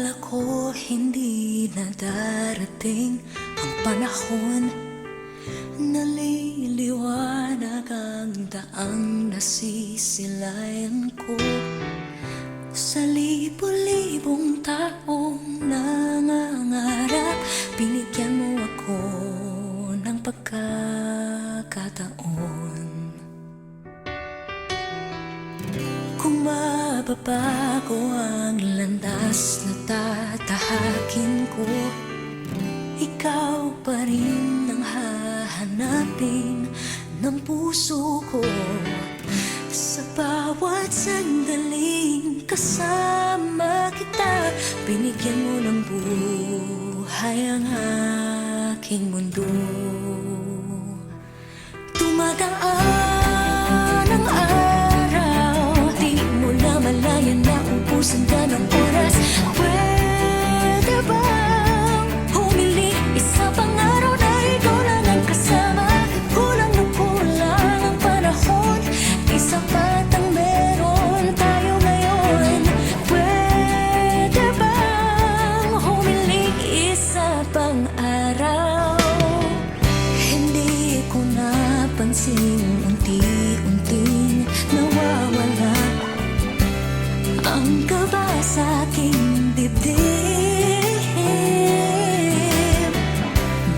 Akala ko hindi na darating ang panahon, naliliwanag ang daang nasisilayan ko. Sa libo-libong taong nangangarap, binigyan mo ako ng pagkakataon. Kung mababago ang landas na tatahakin ko, ikaw pa rin ang hahanapin ng puso ko. Sa bawat sandaling kasama kita, binigyan mo ng buhay ang aking mundo. Tumagaan ang araw, di mo na malayan na ubusan ka ng oras. Pwede bang humili isa pang araw na ikaw lang ang kasama? Kulang na kulang ang panahon, isa pa ang meron tayo ngayon. Pwede bang humili isa pang araw? Hindi ko napansin, unti-unting nawawala ang kaba sa aking dibdib.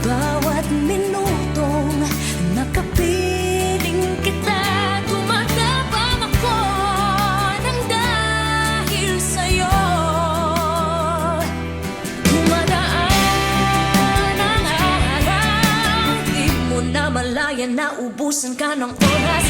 Bawat minutong nakapiling kita, tumatapang ako ng dahil sa'yo. Tumadaan ang araw, di mo na malayan na ubusan ka ng oras.